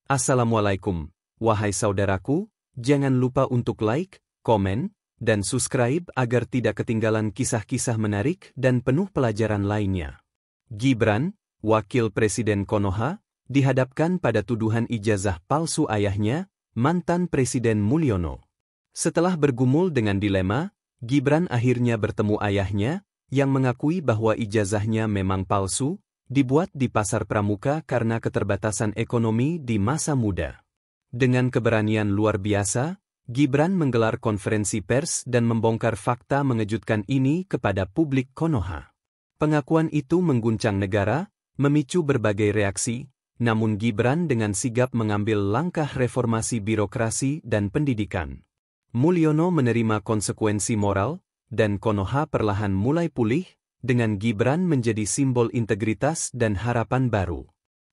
Assalamualaikum, wahai saudaraku, jangan lupa untuk like, komen, dan subscribe agar tidak ketinggalan kisah-kisah menarik dan penuh pelajaran lainnya. Gibran, wakil Presiden Konoha, dihadapkan pada tuduhan ijazah palsu ayahnya, mantan Presiden Mulyono. Setelah bergumul dengan dilema, Gibran akhirnya bertemu ayahnya, yang mengakui bahwa ijazahnya memang palsu, dibuat di pasar pramuka karena keterbatasan ekonomi di masa muda. Dengan keberanian luar biasa, Gibran menggelar konferensi pers dan membongkar fakta mengejutkan ini kepada publik Konoha. Pengakuan itu mengguncang negara, memicu berbagai reaksi, namun Gibran dengan sigap mengambil langkah reformasi birokrasi dan pendidikan. Mulyono menerima konsekuensi moral, dan Konoha perlahan mulai pulih, dengan Gibran menjadi simbol integritas dan harapan baru.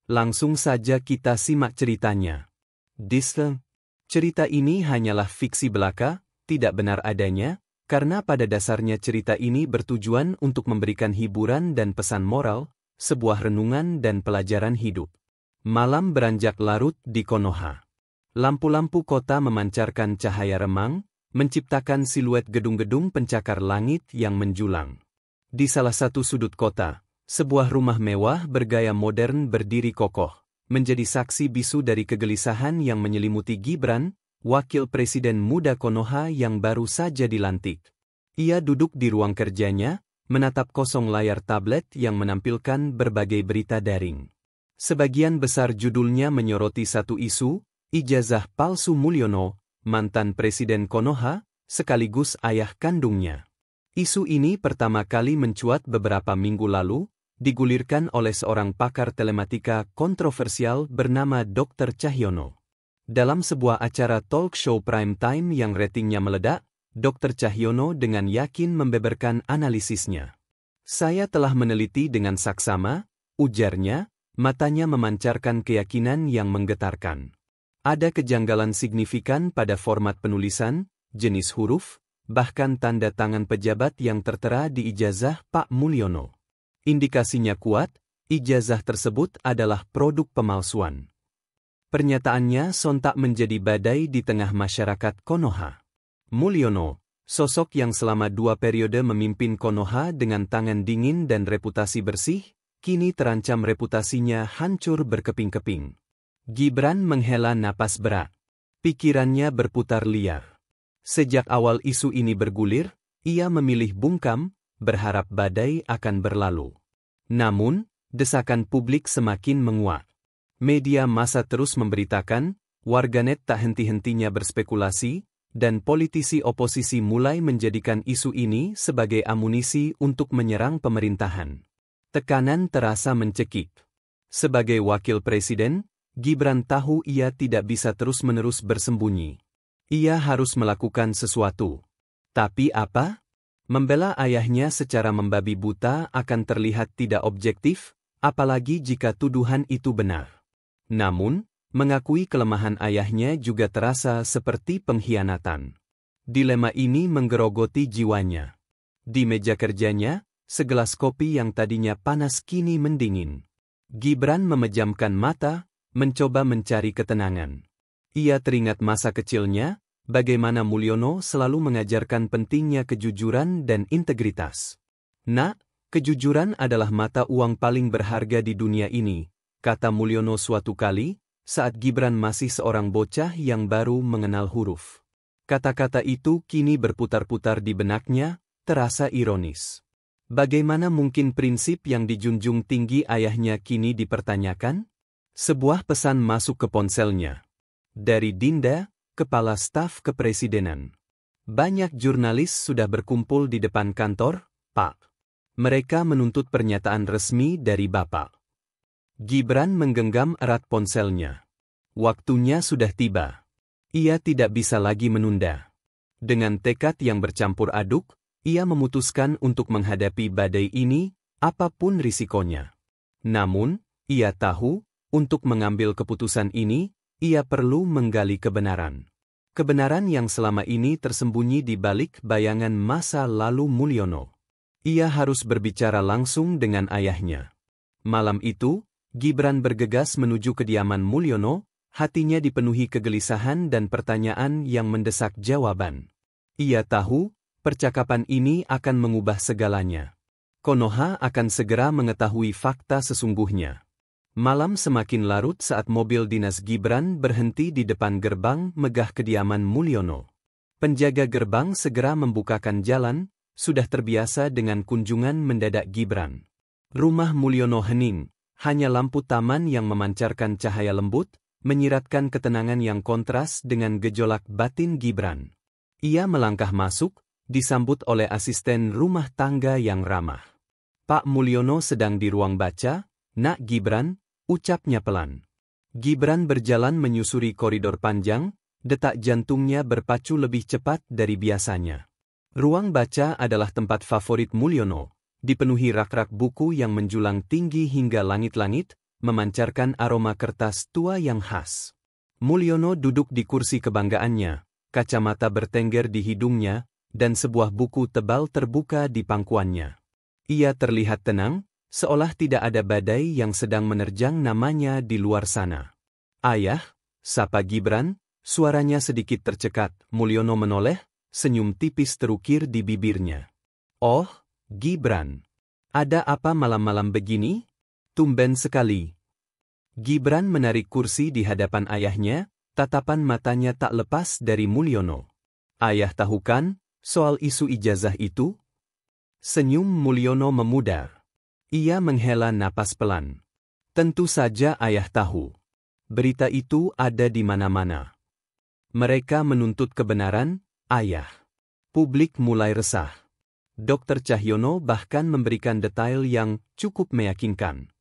Langsung saja kita simak ceritanya. Disclaimer: cerita ini hanyalah fiksi belaka, tidak benar adanya, karena pada dasarnya cerita ini bertujuan untuk memberikan hiburan dan pesan moral, sebuah renungan dan pelajaran hidup. Malam beranjak larut di Konoha. Lampu-lampu kota memancarkan cahaya remang, menciptakan siluet gedung-gedung pencakar langit yang menjulang. Di salah satu sudut kota, sebuah rumah mewah bergaya modern berdiri kokoh, menjadi saksi bisu dari kegelisahan yang menyelimuti Gibran, wakil presiden muda Konoha yang baru saja dilantik. Ia duduk di ruang kerjanya, menatap kosong layar tablet yang menampilkan berbagai berita daring. Sebagian besar judulnya menyoroti satu isu, ijazah palsu Mulyono, mantan presiden Konoha, sekaligus ayah kandungnya. Isu ini pertama kali mencuat beberapa minggu lalu, digulirkan oleh seorang pakar telematika kontroversial bernama Dr. Cahyono. Dalam sebuah acara talk show prime time yang ratingnya meledak, Dr. Cahyono dengan yakin membeberkan analisisnya. Saya telah meneliti dengan saksama, ujarnya, matanya memancarkan keyakinan yang menggetarkan. Ada kejanggalan signifikan pada format penulisan, jenis huruf, bahkan tanda tangan pejabat yang tertera di ijazah Pak Mulyono. Indikasinya kuat, ijazah tersebut adalah produk pemalsuan. Pernyataannya sontak menjadi badai di tengah masyarakat Konoha. Mulyono, sosok yang selama 2 periode memimpin Konoha dengan tangan dingin dan reputasi bersih, kini terancam reputasinya hancur berkeping-keping. Gibran menghela napas berat. Pikirannya berputar liar. Sejak awal isu ini bergulir, ia memilih bungkam, berharap badai akan berlalu. Namun, desakan publik semakin menguat. Media massa terus memberitakan, warganet tak henti-hentinya berspekulasi, dan politisi oposisi mulai menjadikan isu ini sebagai amunisi untuk menyerang pemerintahan. Tekanan terasa mencekik. Sebagai wakil presiden, Gibran tahu ia tidak bisa terus-menerus bersembunyi. Ia harus melakukan sesuatu. Tapi apa? Membela ayahnya secara membabi buta akan terlihat tidak objektif, apalagi jika tuduhan itu benar. Namun, mengakui kelemahan ayahnya juga terasa seperti pengkhianatan. Dilema ini menggerogoti jiwanya. Di meja kerjanya, segelas kopi yang tadinya panas kini mendingin. Gibran memejamkan mata, mencoba mencari ketenangan. Ia teringat masa kecilnya, bagaimana Mulyono selalu mengajarkan pentingnya kejujuran dan integritas. "Nak, kejujuran adalah mata uang paling berharga di dunia ini," kata Mulyono suatu kali, saat Gibran masih seorang bocah yang baru mengenal huruf. Kata-kata itu kini berputar-putar di benaknya, terasa ironis. Bagaimana mungkin prinsip yang dijunjung tinggi ayahnya kini dipertanyakan? Sebuah pesan masuk ke ponselnya. Dari Dinda, Kepala Staf Kepresidenan. "Banyak jurnalis sudah berkumpul di depan kantor, Pak. Mereka menuntut pernyataan resmi dari Bapak." Gibran menggenggam erat ponselnya. Waktunya sudah tiba. Ia tidak bisa lagi menunda. Dengan tekad yang bercampur aduk, ia memutuskan untuk menghadapi badai ini, apapun risikonya. Namun, ia tahu, untuk mengambil keputusan ini, ia perlu menggali kebenaran. Kebenaran yang selama ini tersembunyi di balik bayangan masa lalu Mulyono. Ia harus berbicara langsung dengan ayahnya. Malam itu, Gibran bergegas menuju kediaman Mulyono, Hatinya dipenuhi kegelisahan dan pertanyaan yang mendesak jawaban. Ia tahu, percakapan ini akan mengubah segalanya. Konoha akan segera mengetahui fakta sesungguhnya. Malam semakin larut saat mobil dinas Gibran berhenti di depan gerbang megah kediaman Mulyono. Penjaga gerbang segera membukakan jalan, sudah terbiasa dengan kunjungan mendadak Gibran. Rumah Mulyono hening, hanya lampu taman yang memancarkan cahaya lembut, menyiratkan ketenangan yang kontras dengan gejolak batin Gibran. Ia melangkah masuk, disambut oleh asisten rumah tangga yang ramah. Pak Mulyono sedang di ruang baca, "Nak Gibran," ucapnya pelan. Gibran berjalan menyusuri koridor panjang, detak jantungnya berpacu lebih cepat dari biasanya. Ruang baca adalah tempat favorit Mulyono, dipenuhi rak-rak buku yang menjulang tinggi hingga langit-langit, memancarkan aroma kertas tua yang khas. Mulyono duduk di kursi kebanggaannya, kacamata bertengger di hidungnya, dan sebuah buku tebal terbuka di pangkuannya. Ia terlihat tenang, seolah tidak ada badai yang sedang menerjang namanya di luar sana. "Ayah," sapa Gibran, suaranya sedikit tercekat. Mulyono menoleh, senyum tipis terukir di bibirnya. "Oh, Gibran. Ada apa malam-malam begini? Tumben sekali." Gibran menarik kursi di hadapan ayahnya, tatapan matanya tak lepas dari Mulyono. "Ayah tahu kan, soal isu ijazah itu?" Senyum Mulyono memudar. Ia menghela napas pelan. "Tentu saja ayah tahu. Berita itu ada di mana-mana. Mereka menuntut kebenaran, ayah." Publik mulai resah. Dr. Cahyono bahkan memberikan detail yang cukup meyakinkan.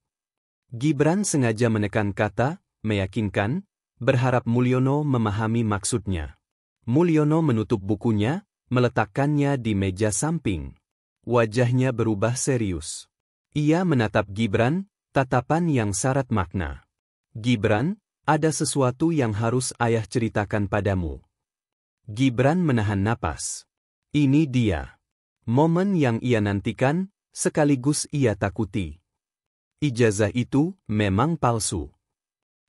Gibran sengaja menekan kata "meyakinkan", berharap Mulyono memahami maksudnya. Mulyono menutup bukunya, meletakkannya di meja samping. Wajahnya berubah serius. Ia menatap Gibran, tatapan yang syarat makna. "Gibran, ada sesuatu yang harus ayah ceritakan padamu." Gibran menahan napas. Ini dia. Momen yang ia nantikan, sekaligus ia takuti. Ijazah itu memang palsu.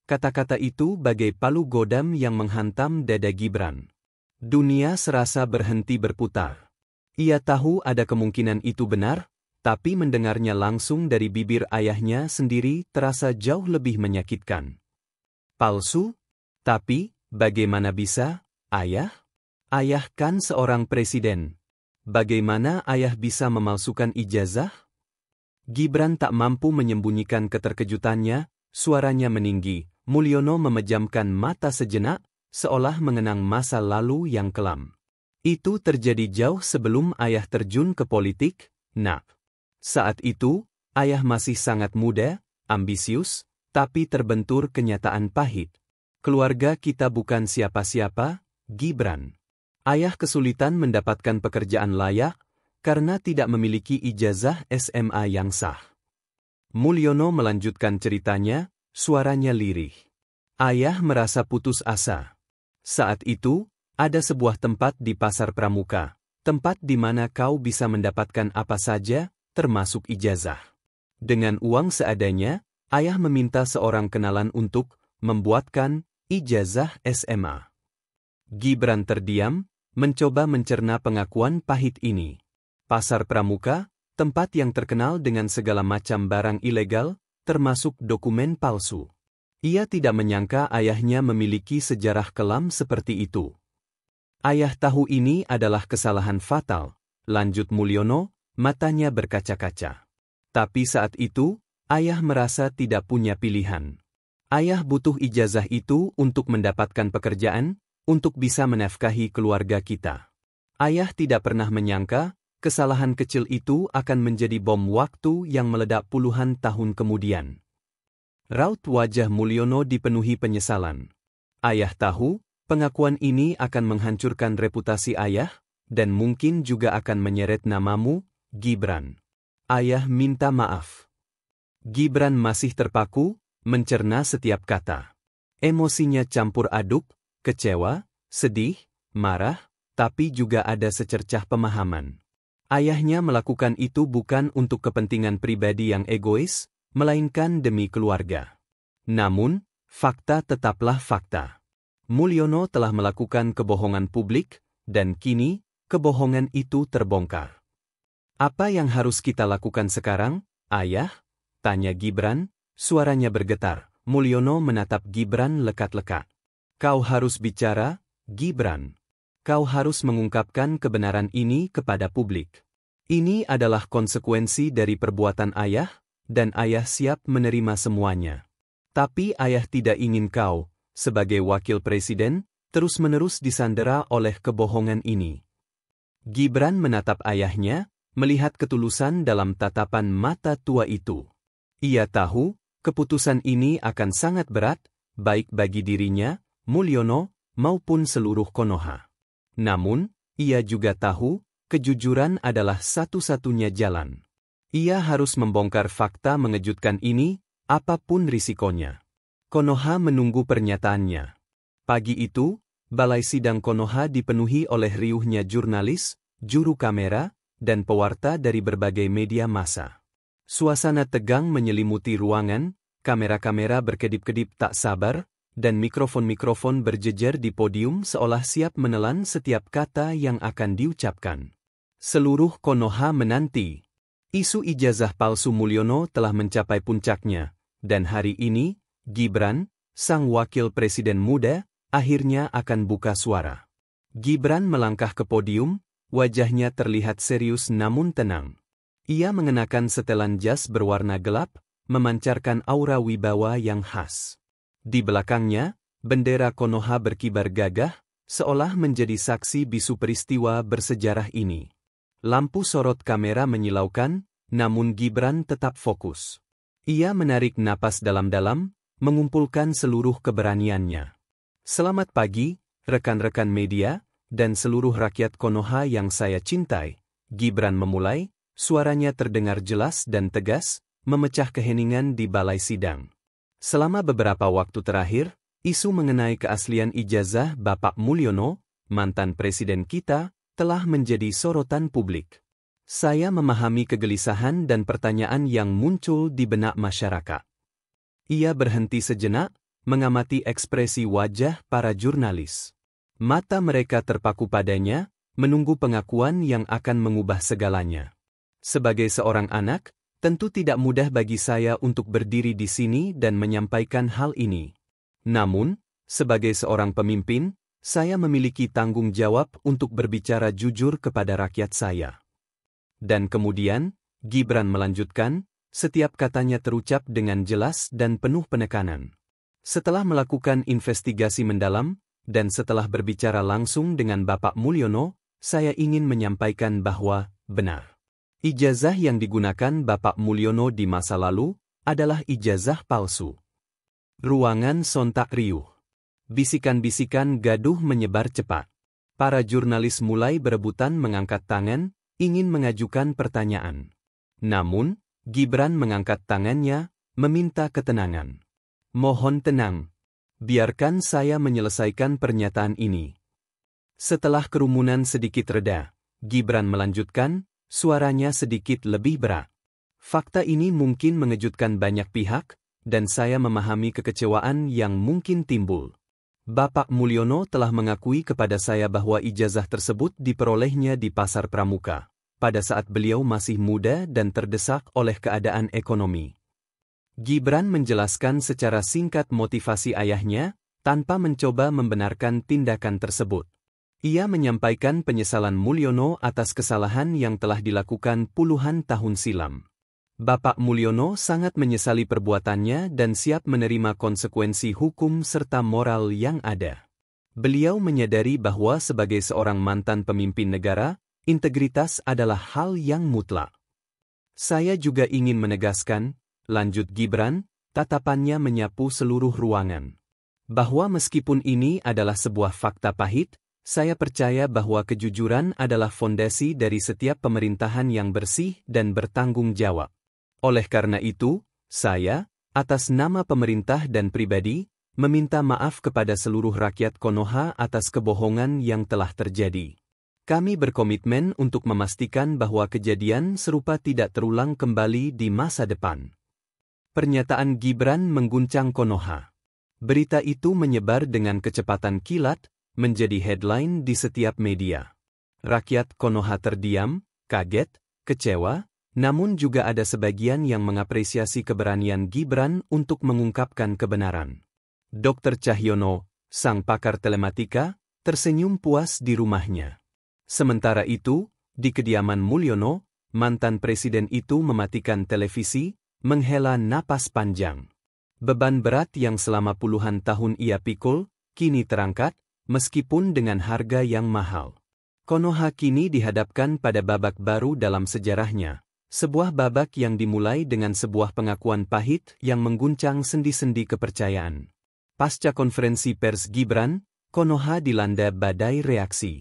Kata-kata itu bagai palu godam yang menghantam dada Gibran. Dunia serasa berhenti berputar. Ia tahu ada kemungkinan itu benar, tapi mendengarnya langsung dari bibir ayahnya sendiri terasa jauh lebih menyakitkan. Palsu? Tapi, bagaimana bisa, ayah? Ayah kan seorang presiden. Bagaimana ayah bisa memalsukan ijazah? Gibran tak mampu menyembunyikan keterkejutannya, suaranya meninggi. Mulyono memejamkan mata sejenak, seolah mengenang masa lalu yang kelam. "Itu terjadi jauh sebelum ayah terjun ke politik, Nak. Saat itu, ayah masih sangat muda, ambisius, tapi terbentur kenyataan pahit. Keluarga kita bukan siapa-siapa, Gibran. Ayah kesulitan mendapatkan pekerjaan layak, karena tidak memiliki ijazah SMA yang sah." Mulyono melanjutkan ceritanya, suaranya lirih. "Ayah merasa putus asa. Saat itu, ada sebuah tempat di Pasar Pramuka, tempat di mana kau bisa mendapatkan apa saja, termasuk ijazah. Dengan uang seadanya, ayah meminta seorang kenalan untuk membuatkan ijazah SMA." Gibran terdiam, mencoba mencerna pengakuan pahit ini. Pasar Pramuka, tempat yang terkenal dengan segala macam barang ilegal, termasuk dokumen palsu. Ia tidak menyangka ayahnya memiliki sejarah kelam seperti itu. "Ayah tahu ini adalah kesalahan fatal," lanjut Mulyono, matanya berkaca-kaca. "Tapi saat itu, ayah merasa tidak punya pilihan. Ayah butuh ijazah itu untuk mendapatkan pekerjaan, untuk bisa menafkahi keluarga kita. Ayah tidak pernah menyangka, kesalahan kecil itu akan menjadi bom waktu yang meledak puluhan tahun kemudian." Raut wajah Mulyono dipenuhi penyesalan. "Ayah tahu, pengakuan ini akan menghancurkan reputasi ayah, dan mungkin juga akan menyeret namamu, Gibran. Ayah minta maaf." Gibran masih terpaku, mencerna setiap kata. Emosinya campur aduk, kecewa, sedih, marah, tapi juga ada secercah pemahaman. Ayahnya melakukan itu bukan untuk kepentingan pribadi yang egois, melainkan demi keluarga. Namun, Fakta tetaplah fakta. Mulyono telah melakukan kebohongan publik, dan kini, kebohongan itu terbongkar. Apa yang harus kita lakukan sekarang, Ayah? Tanya Gibran, suaranya bergetar. Mulyono menatap Gibran lekat-lekat. Kau harus bicara, Gibran. Kau harus mengungkapkan kebenaran ini kepada publik. Ini adalah konsekuensi dari perbuatan Ayah, dan Ayah siap menerima semuanya. Tapi Ayah tidak ingin kau, sebagai wakil presiden, terus-menerus disandera oleh kebohongan ini. Gibran menatap ayahnya, melihat ketulusan dalam tatapan mata tua itu. Ia tahu, keputusan ini akan sangat berat, baik bagi dirinya, Mulyono, maupun seluruh Konoha. Namun, ia juga tahu, kejujuran adalah satu-satunya jalan. Ia harus membongkar fakta mengejutkan ini, apapun risikonya. Konoha menunggu pernyataannya. Pagi itu, balai sidang Konoha dipenuhi oleh riuhnya jurnalis, juru kamera, dan pewarta dari berbagai media massa. Suasana tegang menyelimuti ruangan, kamera-kamera berkedip-kedip tak sabar, dan mikrofon-mikrofon berjejer di podium seolah siap menelan setiap kata yang akan diucapkan. Seluruh Konoha menanti. Isu ijazah palsu Mulyono telah mencapai puncaknya, dan hari ini, Gibran, sang wakil presiden muda, akhirnya akan buka suara. Gibran melangkah ke podium, wajahnya terlihat serius namun tenang. Ia mengenakan setelan jas berwarna gelap, memancarkan aura wibawa yang khas. Di belakangnya, bendera Konoha berkibar gagah, seolah menjadi saksi bisu peristiwa bersejarah ini. Lampu sorot kamera menyilaukan, namun Gibran tetap fokus. Ia menarik napas dalam-dalam, mengumpulkan seluruh keberaniannya. Selamat pagi, rekan-rekan media, dan seluruh rakyat Konoha yang saya cintai. Gibran memulai, suaranya terdengar jelas dan tegas, memecah keheningan di balai sidang. Selama beberapa waktu terakhir, isu mengenai keaslian ijazah Bapak Mulyono, mantan presiden kita, telah menjadi sorotan publik. Saya memahami kegelisahan dan pertanyaan yang muncul di benak masyarakat. Ia berhenti sejenak, mengamati ekspresi wajah para jurnalis. Mata mereka terpaku padanya, menunggu pengakuan yang akan mengubah segalanya. Sebagai seorang anak, tentu tidak mudah bagi saya untuk berdiri di sini dan menyampaikan hal ini. Namun, sebagai seorang pemimpin, saya memiliki tanggung jawab untuk berbicara jujur kepada rakyat saya. Dan kemudian, Gibran melanjutkan, setiap katanya terucap dengan jelas dan penuh penekanan. Setelah melakukan investigasi mendalam, dan setelah berbicara langsung dengan Bapak Mulyono, saya ingin menyampaikan bahwa, benar. Ijazah yang digunakan Bapak Mulyono di masa lalu, adalah ijazah palsu. Ruangan sontak riuh. Bisikan-bisikan gaduh menyebar cepat. Para jurnalis mulai berebutan mengangkat tangan, ingin mengajukan pertanyaan. Namun, Gibran mengangkat tangannya, meminta ketenangan. Mohon tenang. Biarkan saya menyelesaikan pernyataan ini. Setelah kerumunan sedikit reda, Gibran melanjutkan, suaranya sedikit lebih berat. Fakta ini mungkin mengejutkan banyak pihak, dan saya memahami kekecewaan yang mungkin timbul. Bapak Mulyono telah mengakui kepada saya bahwa ijazah tersebut diperolehnya di pasar pramuka, pada saat beliau masih muda dan terdesak oleh keadaan ekonomi. Gibran menjelaskan secara singkat motivasi ayahnya, tanpa mencoba membenarkan tindakan tersebut. Ia menyampaikan penyesalan Mulyono atas kesalahan yang telah dilakukan puluhan tahun silam. Bapak Mulyono sangat menyesali perbuatannya dan siap menerima konsekuensi hukum serta moral yang ada. Beliau menyadari bahwa sebagai seorang mantan pemimpin negara, integritas adalah hal yang mutlak. Saya juga ingin menegaskan, lanjut Gibran, tatapannya menyapu seluruh ruangan, bahwa meskipun ini adalah sebuah fakta pahit, saya percaya bahwa kejujuran adalah fondasi dari setiap pemerintahan yang bersih dan bertanggung jawab. Oleh karena itu, saya, atas nama pemerintah dan pribadi, meminta maaf kepada seluruh rakyat Konoha atas kebohongan yang telah terjadi. Kami berkomitmen untuk memastikan bahwa kejadian serupa tidak terulang kembali di masa depan. Pernyataan Gibran mengguncang Konoha. Berita itu menyebar dengan kecepatan kilat, menjadi headline di setiap media. Rakyat Konoha terdiam, kaget, kecewa, namun juga ada sebagian yang mengapresiasi keberanian Gibran untuk mengungkapkan kebenaran. Dr. Cahyono, sang pakar telematika, tersenyum puas di rumahnya. Sementara itu, di kediaman Mulyono, mantan presiden itu mematikan televisi, menghela napas panjang. Beban berat yang selama puluhan tahun ia pikul, kini terangkat, meskipun dengan harga yang mahal. Konoha kini dihadapkan pada babak baru dalam sejarahnya, sebuah babak yang dimulai dengan sebuah pengakuan pahit yang mengguncang sendi-sendi kepercayaan. Pasca konferensi pers Gibran, Konoha dilanda badai reaksi.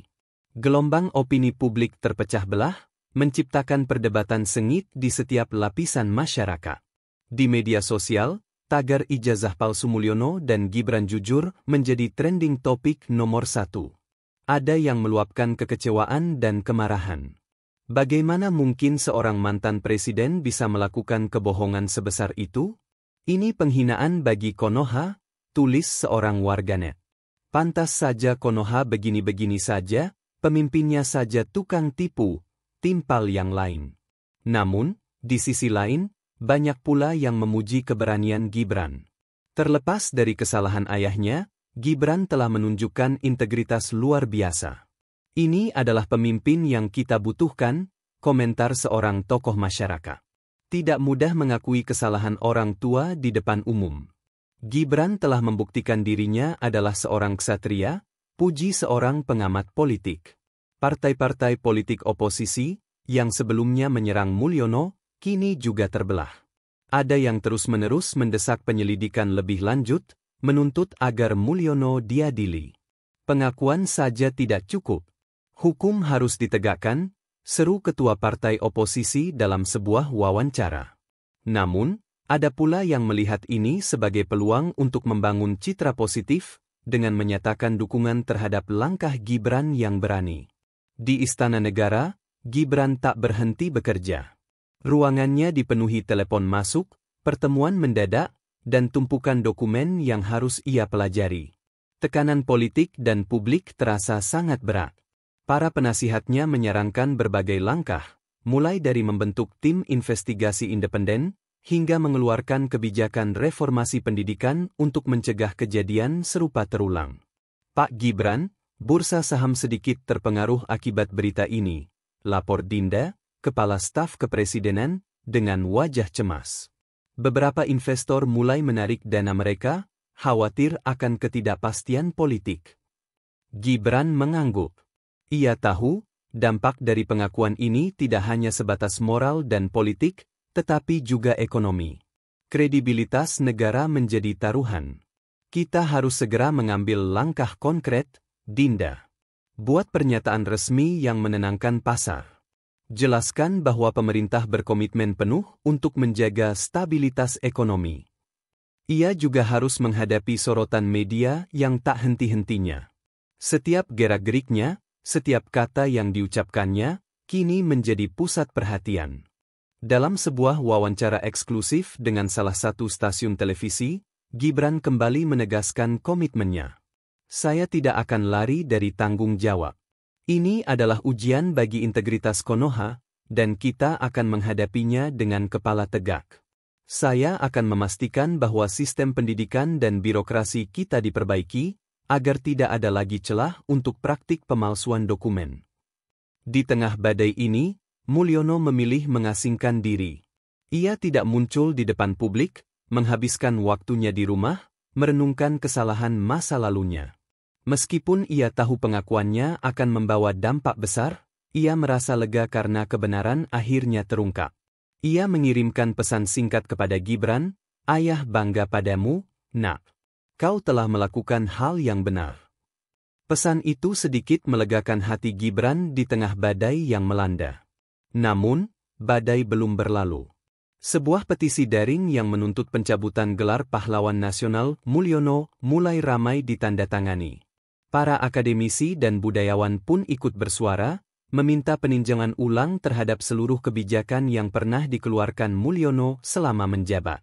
Gelombang opini publik terpecah belah, menciptakan perdebatan sengit di setiap lapisan masyarakat. Di media sosial, tagar ijazah palsu Mulyono dan Gibran jujur menjadi trending topik nomor 1. Ada yang meluapkan kekecewaan dan kemarahan. Bagaimana mungkin seorang mantan presiden bisa melakukan kebohongan sebesar itu? Ini penghinaan bagi Konoha, tulis seorang warganet. Pantas saja Konoha begini-begini saja, pemimpinnya saja tukang tipu, timpal yang lain. Namun, di sisi lain, banyak pula yang memuji keberanian Gibran. Terlepas dari kesalahan ayahnya, Gibran telah menunjukkan integritas luar biasa. Ini adalah pemimpin yang kita butuhkan, komentar seorang tokoh masyarakat. Tidak mudah mengakui kesalahan orang tua di depan umum. Gibran telah membuktikan dirinya adalah seorang ksatria, puji seorang pengamat politik. Partai-partai politik oposisi, yang sebelumnya menyerang Mulyono, kini juga terbelah. Ada yang terus-menerus mendesak penyelidikan lebih lanjut, menuntut agar Mulyono diadili. Pengakuan saja tidak cukup. Hukum harus ditegakkan, seru ketua partai oposisi dalam sebuah wawancara. Namun, ada pula yang melihat ini sebagai peluang untuk membangun citra positif, dengan menyatakan dukungan terhadap langkah Gibran yang berani. Di Istana Negara, Gibran tak berhenti bekerja. Ruangannya dipenuhi telepon masuk, pertemuan mendadak, dan tumpukan dokumen yang harus ia pelajari. Tekanan politik dan publik terasa sangat berat. Para penasihatnya menyarankan berbagai langkah, mulai dari membentuk tim investigasi independen, hingga mengeluarkan kebijakan reformasi pendidikan untuk mencegah kejadian serupa terulang. Pak Gibran, bursa saham sedikit terpengaruh akibat berita ini, lapor Dinda, Kepala Staf Kepresidenan, dengan wajah cemas. Beberapa investor mulai menarik dana mereka, khawatir akan ketidakpastian politik. Gibran mengangguk. Ia tahu, dampak dari pengakuan ini tidak hanya sebatas moral dan politik, tetapi juga ekonomi. Kredibilitas negara menjadi taruhan. Kita harus segera mengambil langkah konkret, Dinda. Buat pernyataan resmi yang menenangkan pasar. Jelaskan bahwa pemerintah berkomitmen penuh untuk menjaga stabilitas ekonomi. Ia juga harus menghadapi sorotan media yang tak henti-hentinya. Setiap gerak-geriknya, setiap kata yang diucapkannya, kini menjadi pusat perhatian. Dalam sebuah wawancara eksklusif dengan salah satu stasiun televisi, Gibran kembali menegaskan komitmennya. Saya tidak akan lari dari tanggung jawab. Ini adalah ujian bagi integritas Konoha, dan kita akan menghadapinya dengan kepala tegak. Saya akan memastikan bahwa sistem pendidikan dan birokrasi kita diperbaiki, agar tidak ada lagi celah untuk praktik pemalsuan dokumen. Di tengah badai ini, Mulyono memilih mengasingkan diri. Ia tidak muncul di depan publik, menghabiskan waktunya di rumah, merenungkan kesalahan masa lalunya. Meskipun ia tahu pengakuannya akan membawa dampak besar, ia merasa lega karena kebenaran akhirnya terungkap. Ia mengirimkan pesan singkat kepada Gibran, "Ayah bangga padamu, Nak. Kau telah melakukan hal yang benar." Pesan itu sedikit melegakan hati Gibran di tengah badai yang melanda. Namun, badai belum berlalu. Sebuah petisi daring yang menuntut pencabutan gelar pahlawan nasional Mulyono mulai ramai ditandatangani. Para akademisi dan budayawan pun ikut bersuara, meminta peninjauan ulang terhadap seluruh kebijakan yang pernah dikeluarkan Mulyono selama menjabat.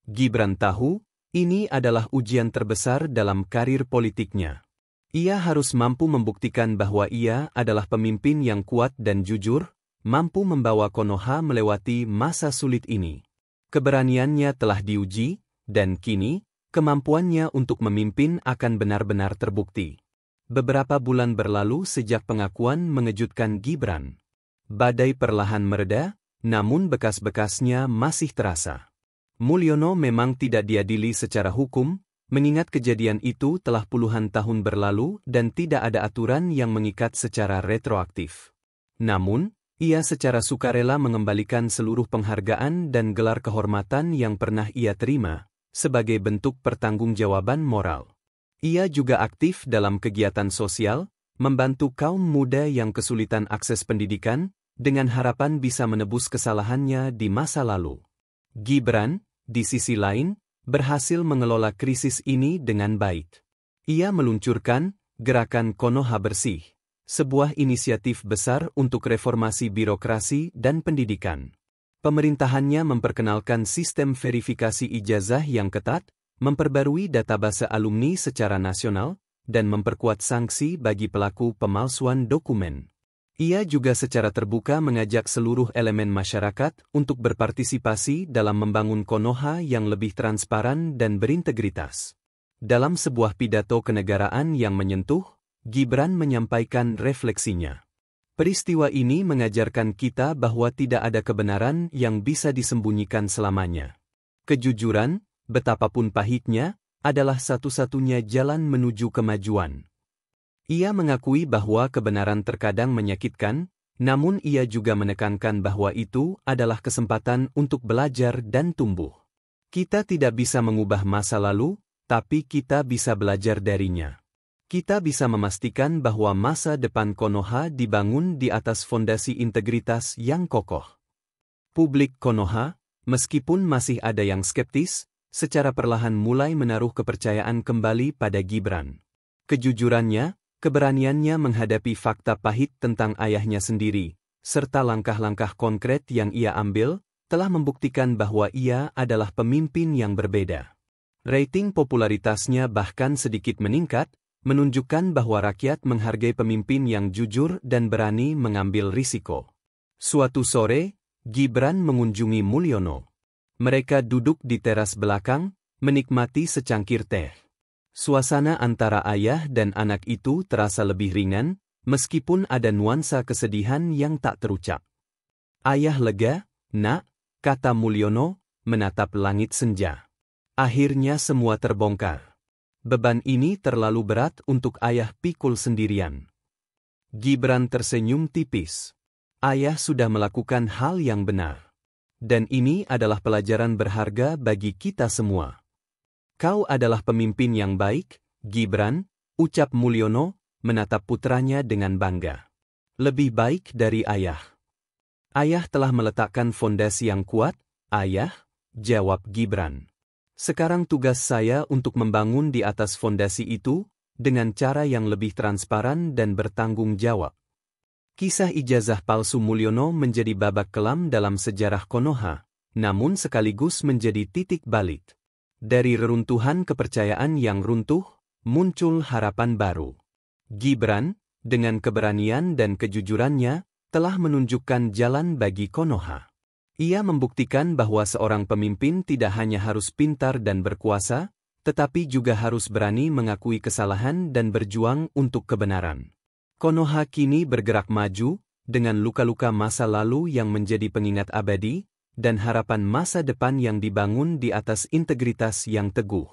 Gibran tahu, Ini adalah ujian terbesar dalam karir politiknya. Ia harus mampu membuktikan bahwa ia adalah pemimpin yang kuat dan jujur, mampu membawa Konoha melewati masa sulit ini. Keberaniannya telah diuji, dan kini, kemampuannya untuk memimpin akan benar-benar terbukti. Beberapa bulan berlalu sejak pengakuan mengejutkan Gibran. Badai perlahan mereda, namun bekas-bekasnya masih terasa. Mulyono memang tidak diadili secara hukum, mengingat kejadian itu telah puluhan tahun berlalu dan tidak ada aturan yang mengikat secara retroaktif. Namun, ia secara sukarela mengembalikan seluruh penghargaan dan gelar kehormatan yang pernah ia terima, sebagai bentuk pertanggungjawaban moral. Ia juga aktif dalam kegiatan sosial, membantu kaum muda yang kesulitan akses pendidikan, dengan harapan bisa menebus kesalahannya di masa lalu. Gibran, di sisi lain, berhasil mengelola krisis ini dengan baik. Ia meluncurkan Gerakan Konoha Bersih, sebuah inisiatif besar untuk reformasi birokrasi dan pendidikan. Pemerintahannya memperkenalkan sistem verifikasi ijazah yang ketat, memperbarui database alumni secara nasional, dan memperkuat sanksi bagi pelaku pemalsuan dokumen. Ia juga secara terbuka mengajak seluruh elemen masyarakat untuk berpartisipasi dalam membangun Konoha yang lebih transparan dan berintegritas. Dalam sebuah pidato kenegaraan yang menyentuh, Gibran menyampaikan refleksinya. Peristiwa ini mengajarkan kita bahwa tidak ada kebenaran yang bisa disembunyikan selamanya. Kejujuran, betapapun pahitnya, adalah satu-satunya jalan menuju kemajuan. Ia mengakui bahwa kebenaran terkadang menyakitkan, namun ia juga menekankan bahwa itu adalah kesempatan untuk belajar dan tumbuh. Kita tidak bisa mengubah masa lalu, tapi kita bisa belajar darinya. Kita bisa memastikan bahwa masa depan Konoha dibangun di atas fondasi integritas yang kokoh. Publik Konoha, meskipun masih ada yang skeptis, secara perlahan mulai menaruh kepercayaan kembali pada Gibran. Kejujurannya, keberaniannya menghadapi fakta pahit tentang ayahnya sendiri, serta langkah-langkah konkret yang ia ambil, telah membuktikan bahwa ia adalah pemimpin yang berbeda. Rating popularitasnya bahkan sedikit meningkat, menunjukkan bahwa rakyat menghargai pemimpin yang jujur dan berani mengambil risiko. Suatu sore, Gibran mengunjungi Mulyono. Mereka duduk di teras belakang, menikmati secangkir teh. Suasana antara ayah dan anak itu terasa lebih ringan, meskipun ada nuansa kesedihan yang tak terucap. Ayah lega, "Nak," kata Mulyono, menatap langit senja. Akhirnya semua terbongkar. Beban ini terlalu berat untuk ayah pikul sendirian. Gibran tersenyum tipis. Ayah sudah melakukan hal yang benar. Dan ini adalah pelajaran berharga bagi kita semua. Kau adalah pemimpin yang baik, Gibran, ucap Mulyono, menatap putranya dengan bangga. Lebih baik dari ayah. Ayah telah meletakkan fondasi yang kuat, ayah, jawab Gibran. Sekarang tugas saya untuk membangun di atas fondasi itu, dengan cara yang lebih transparan dan bertanggung jawab. Kisah ijazah palsu Mulyono menjadi babak kelam dalam sejarah Konoha, namun sekaligus menjadi titik balik. Dari reruntuhan kepercayaan yang runtuh, muncul harapan baru. Gibran, dengan keberanian dan kejujurannya, telah menunjukkan jalan bagi Konoha. Ia membuktikan bahwa seorang pemimpin tidak hanya harus pintar dan berkuasa, tetapi juga harus berani mengakui kesalahan dan berjuang untuk kebenaran. Konoha kini bergerak maju, dengan luka-luka masa lalu yang menjadi pengingat abadi, dan harapan masa depan yang dibangun di atas integritas yang teguh.